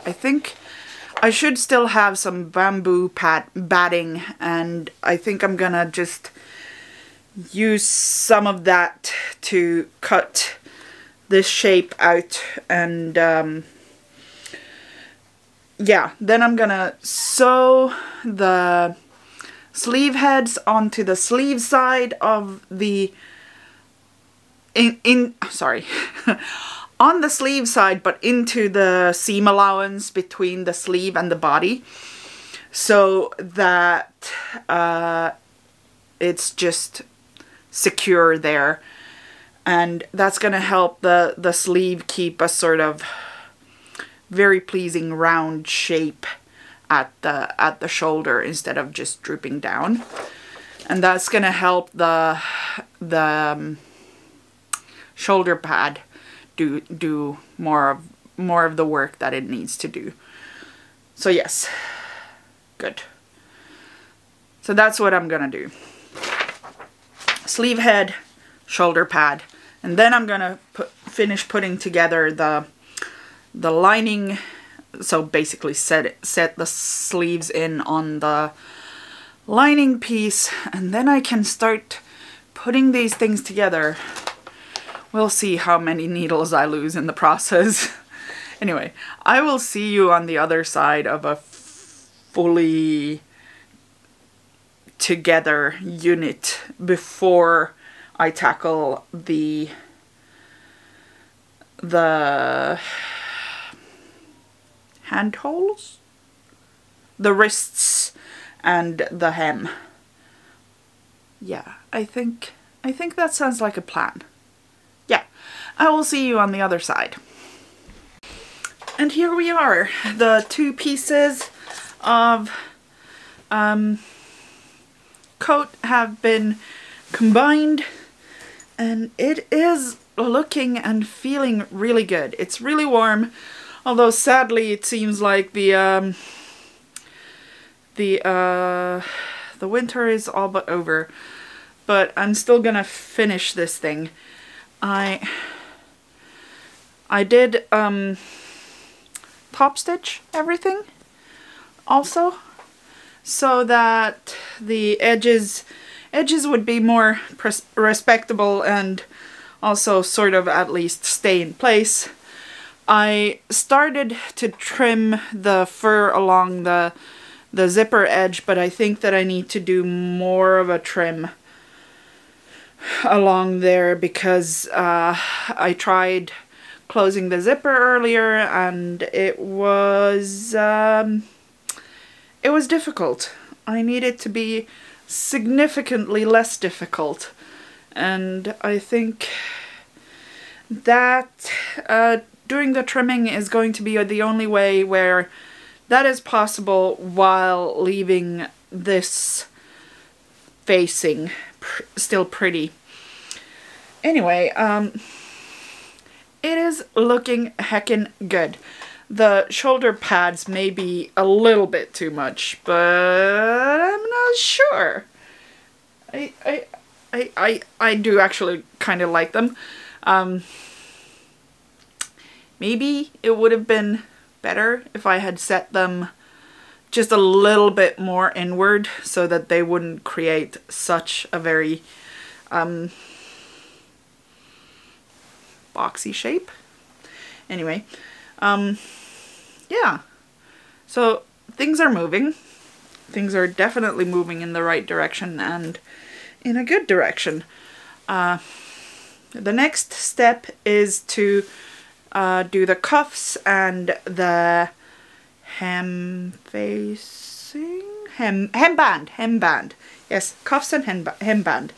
I think I should still have some bamboo batting, and I think I'm gonna just use some of that to cut this shape out, and yeah, then I'm gonna sew the sleeve heads onto the sleeve side of the sorry on the sleeve side, but into the seam allowance between the sleeve and the body, so that it's just secure there, and that's gonna help the sleeve keep a sort of very pleasing round shape at the shoulder instead of just drooping down, and that's gonna help the shoulder pad do more of the work that it needs to do. So yes, good. So that's what I'm gonna do. Sleeve head, shoulder pad, and then I'm gonna finish putting together the lining. So basically set the sleeves in on the lining piece, and then I can start putting these things together. We'll see how many needles I lose in the process. Anyway, I will see you on the other side of a fully together unit before I tackle the the hand holes, the wrists, and the hem. Yeah, I think that sounds like a plan. Yeah, I will see you on the other side. And here we are, the two pieces of coat have been combined, and it is looking and feeling really good. It's really warm, although sadly it seems like the winter is all but over. But I'm still gonna finish this thing. I did top stitch everything also, so that the edges would be more respectable and also sort of at least stay in place. I started to trim the fur along the zipper edge, but I think that I need to do more of a trim along there because I tried closing the zipper earlier and it was difficult. I need it to be significantly less difficult, and I think that doing the trimming is going to be the only way where that is possible while leaving this facing still pretty. Anyway, it is looking heckin' good. The shoulder pads may be a little bit too much, but I'm not sure. I do actually kind of like them. Maybe it would have been better if I had set them just a little bit more inward so that they wouldn't create such a very boxy shape. Anyway, yeah, so things are moving. Things are definitely moving in the right direction and in a good direction. The next step is to do the cuffs and the hemband. Yes, cuffs and hemband.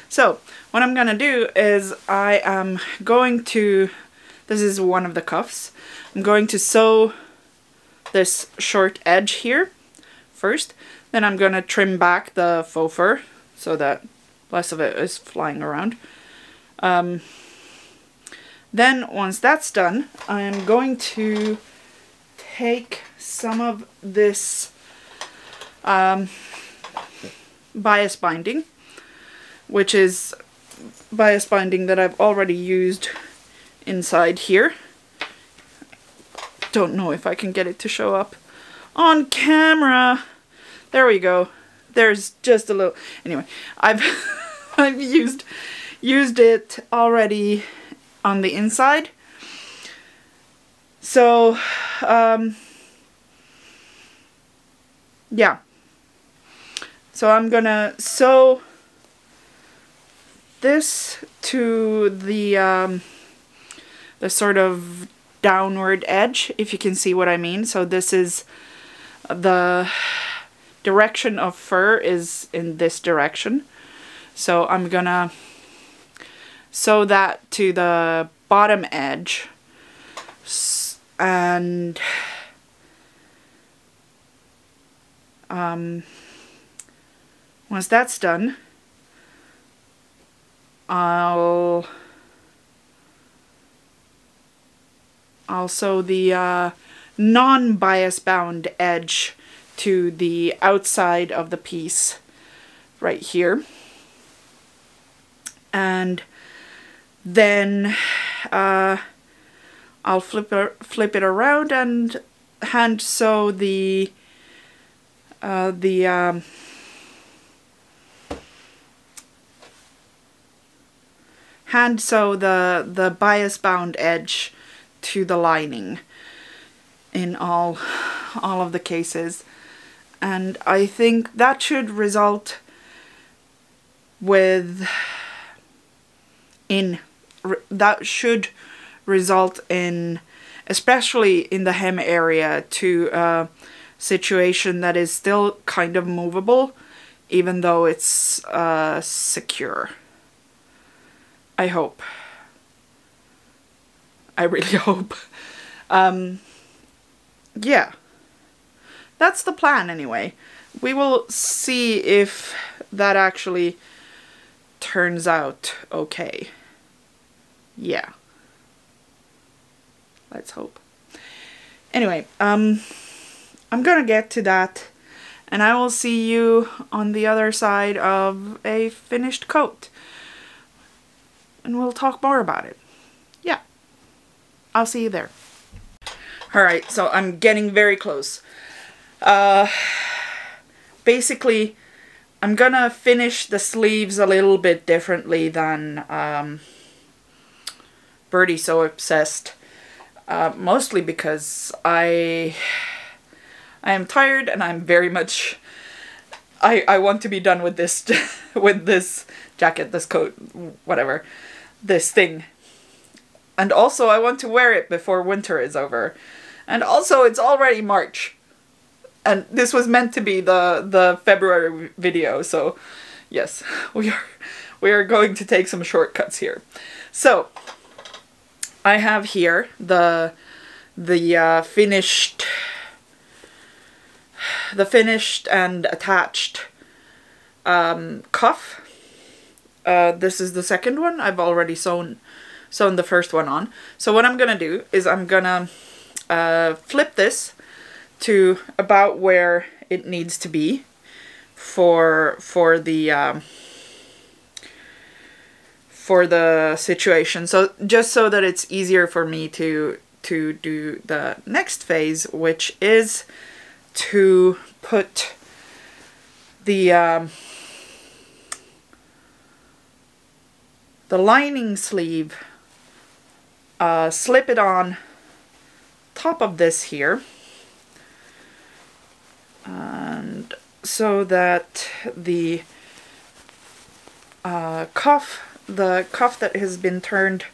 So what I'm gonna do is I am going to, this is one of the cuffs, I'm going to sew this short edge here first, then I'm gonna trim back the faux fur so that less of it is flying around. Then once that's done, I am going to take some of this bias binding, which is bias binding that I've already used inside here. Don't know if I can get it to show up on camera. There we go. There's just a little. Anyway, I've I've used it already on the inside. So yeah. So I'm gonna sew this to the sort of downward edge, if you can see what I mean. So this is the direction of fur is in this direction. So I'm gonna sew that to the bottom edge, and once that's done, I'll sew the non-bias bound edge to the outside of the piece right here, and then I'll flip it around and hand sew the bias bound edge to the lining in all of the cases, and I think that should result result in, especially in the hem area, to a situation that is still kind of movable, even though it's secure. I hope. I really hope. Yeah. That's the plan anyway. We will see if that actually turns out okay. Yeah. Let's hope. Anyway, I'm gonna get to that, and I will see you on the other side of a finished coat. And we'll talk more about it. Yeah. I'll see you there. Alright, so I'm getting very close. Basically, I'm gonna finish the sleeves a little bit differently than Birdie's So Obsessed. Mostly because I am tired and I'm very much... I want to be done with this with this jacket, this coat, whatever, this thing. And also I want to wear it before winter is over. And also it's already March. And this was meant to be the February video, so yes, we are going to take some shortcuts here. So I have here the finished and attached cuff. This is the second one. I've already sewn the first one on. So what I'm gonna do is I'm gonna flip this to about where it needs to be for the situation. So just so that it's easier for me to do the next phase, which is to put the lining sleeve, slip it on top of this here, and so that the cuff that has been turned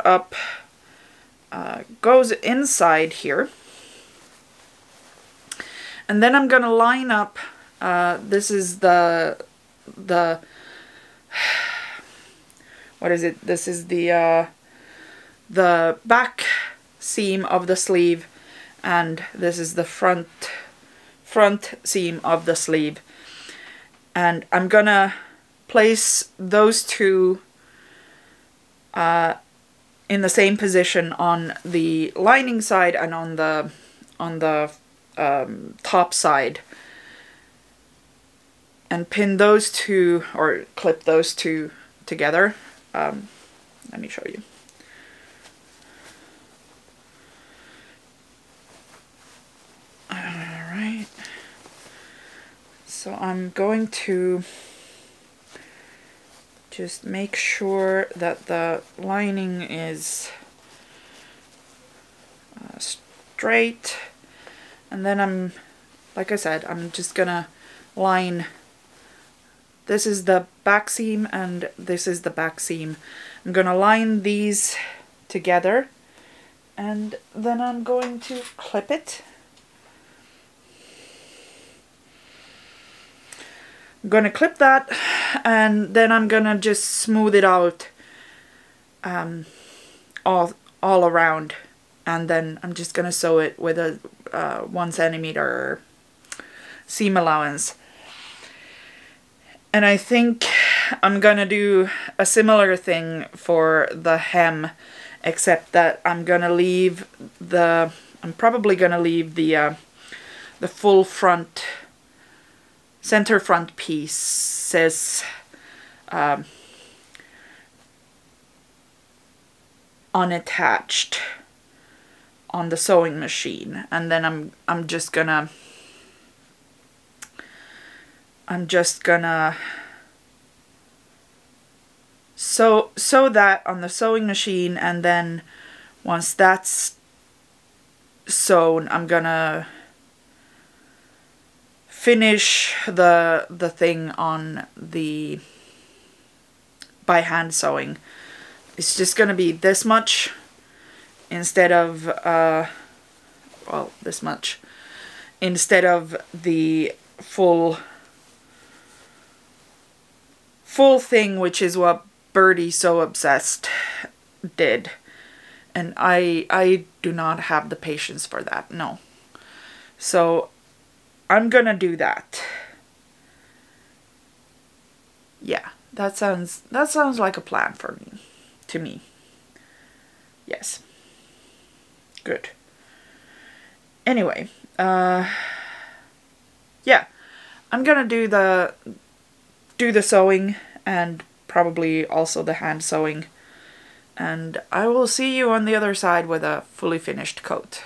up goes inside here. And then I'm gonna line up, this is the what is it? This is the back seam of the sleeve, and this is the front seam of the sleeve. And I'm gonna place those two in the same position on the lining side and on the top side, and pin those two, or clip those two together. Let me show you. Alright, so I'm going to just make sure that the lining is straight, and then like I said, I'm just gonna line. This is the back seam and this is the back seam. I'm gonna line these together, and then I'm going to clip it. I'm gonna clip that, and then I'm gonna just smooth it out all around, and then I'm just gonna sew it with a 1 centimeter seam allowance. And I think I'm gonna do a similar thing for the hem, except that I'm gonna leave I'm probably gonna leave the full front, center front pieces unattached on the sewing machine, and then I'm just gonna sew that on the sewing machine, and then once that's sewn, I'm gonna finish the thing on the by hand sewing it's just gonna be this much instead of, well, this much instead of the full thing, which is what Birdie So Obsessed did. And I do not have the patience for that, no. So I'm gonna do that. Yeah, that sounds like a plan for me, to me. Yes. Good. Anyway, yeah, I'm gonna do the sewing and probably also the hand sewing, and I will see you on the other side with a fully finished coat.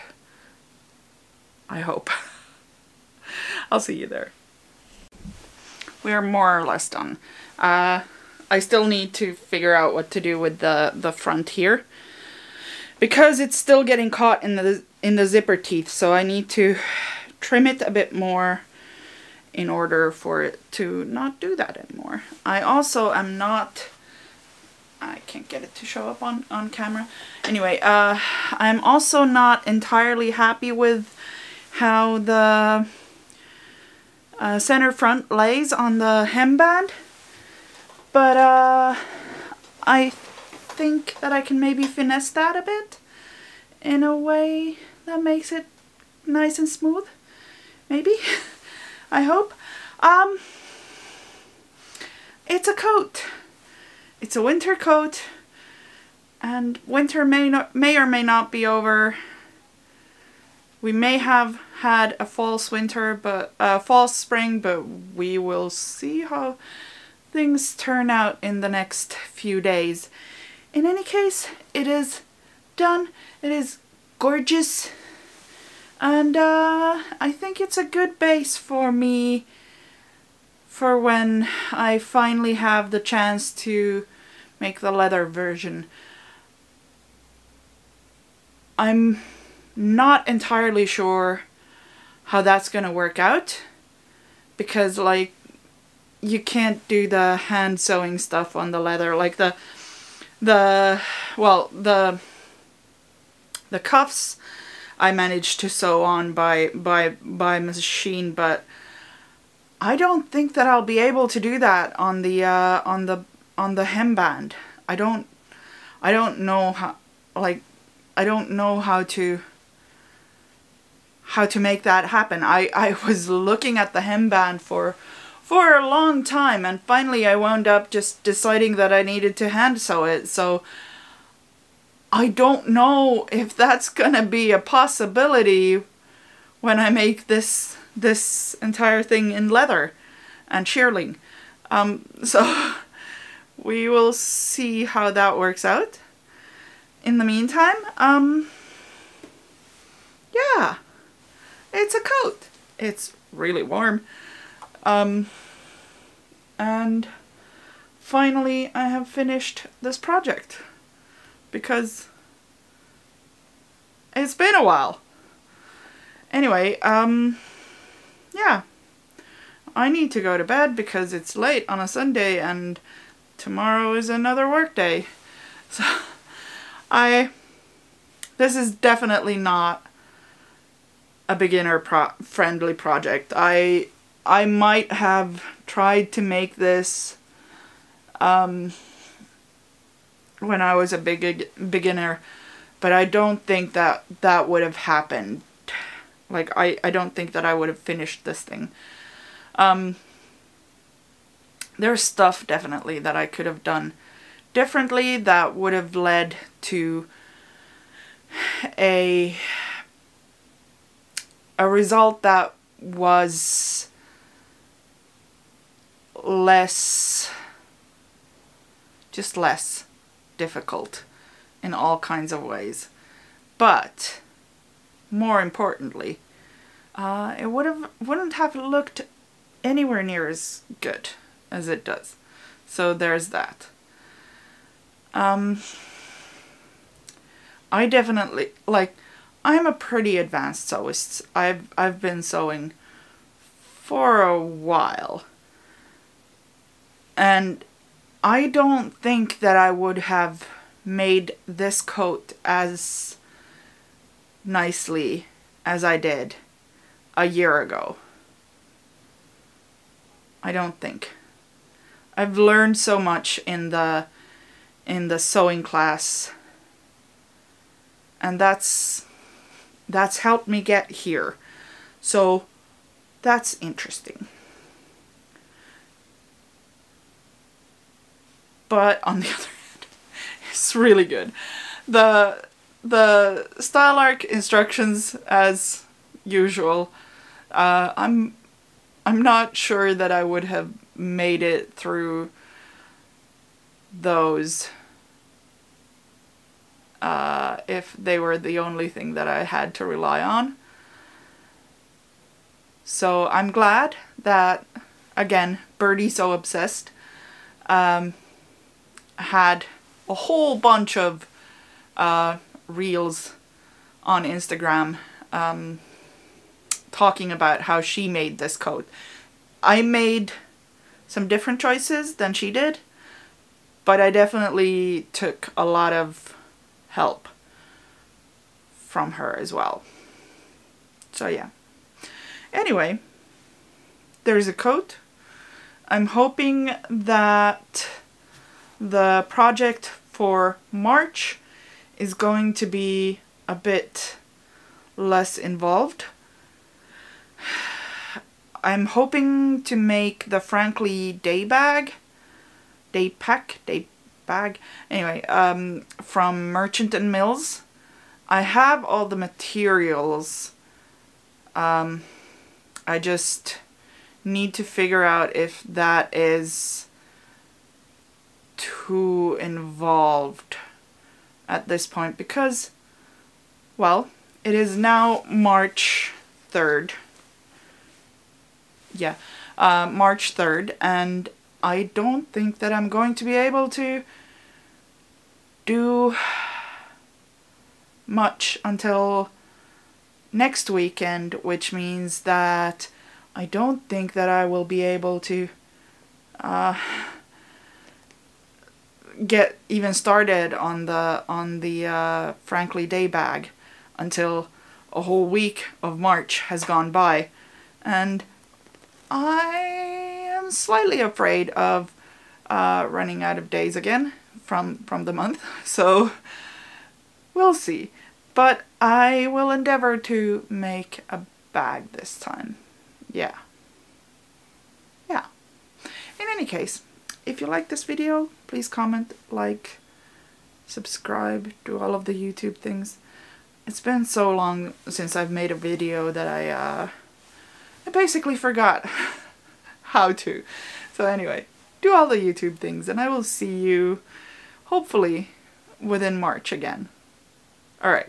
I hope. I'll see you there. We are more or less done. I still need to figure out what to do with the front here, because it's still getting caught in the zipper teeth, so I need to trim it a bit more in order for it to not do that anymore. I also am not, I can't get it to show up on camera. Anyway, I'm also not entirely happy with how the center front lays on the hemband, but I think that I can maybe finesse that a bit in a way that makes it nice and smooth. Maybe. I hope. It's a coat. It's a winter coat, and winter may or may not be over. We may have had a false winter, but false spring, but we will see how things turn out in the next few days. In any case, it is done. It is gorgeous. And I think it's a good base for me for when I finally have the chance to make the leather version. I'm not entirely sure how that's gonna work out, because like you can't do the hand sewing stuff on the leather, like the cuffs I managed to sew on by machine, but I don't think that I'll be able to do that on the hemband. I don't know how, like, I don't know how to make that happen. I was looking at the hemband for a long time, and finally I wound up just deciding that I needed to hand sew it. So I don't know if that's gonna be a possibility when I make this entire thing in leather and shearling. So we will see how that works out. In the meantime, yeah, it's a coat. It's really warm. And finally I have finished this project, because it's been a while. Anyway, yeah, I need to go to bed because it's late on a Sunday and tomorrow is another work day. So this is definitely not a beginner friendly project. I might have tried to make this when I was a beginner, but I don't think that would have happened. Like, I don't think that I would have finished this thing. There's stuff definitely that I could have done differently that would have led to a result that was less difficult in all kinds of ways. But more importantly, it wouldn't have looked anywhere near as good as it does. So there's that. I definitely, like, I'm a pretty advanced sewist. I've been sewing for a while, and I don't think that I would have made this coat as nicely as I did a year ago. I don't think. I've learned so much in the sewing class, and that's helped me get here. So that's interesting. But on the other hand, it's really good. The StyleArc instructions, as usual, I'm not sure that I would have made it through those if they were the only thing that I had to rely on. So I'm glad that, again, Birdie So Obsessed had a whole bunch of reels on Instagram talking about how she made this coat. I made some different choices than she did, but I definitely took a lot of help from her as well. So yeah. Anyway, there's a coat. I'm hoping that the project for March is going to be a bit less involved. I'm hoping to make the Frankly day bag, anyway, from Merchant and Mills. I have all the materials. I just need to figure out if that is too involved at this point, because, well, it is now March 3rd. Yeah, March 3rd, and I don't think that I'm going to be able to do much until next weekend, which means that I don't think that I will be able to get even started on the Frankly day bag until a whole week of March has gone by, and I am slightly afraid of running out of days again from the month, so we'll see. But I will endeavor to make a bag this time. Yeah. Yeah. In any case, if you like this video, please comment, like, subscribe, do all of the YouTube things. It's been so long since I've made a video that I basically forgot how to. So anyway, do all the YouTube things, and I will see you hopefully within March again. Alright.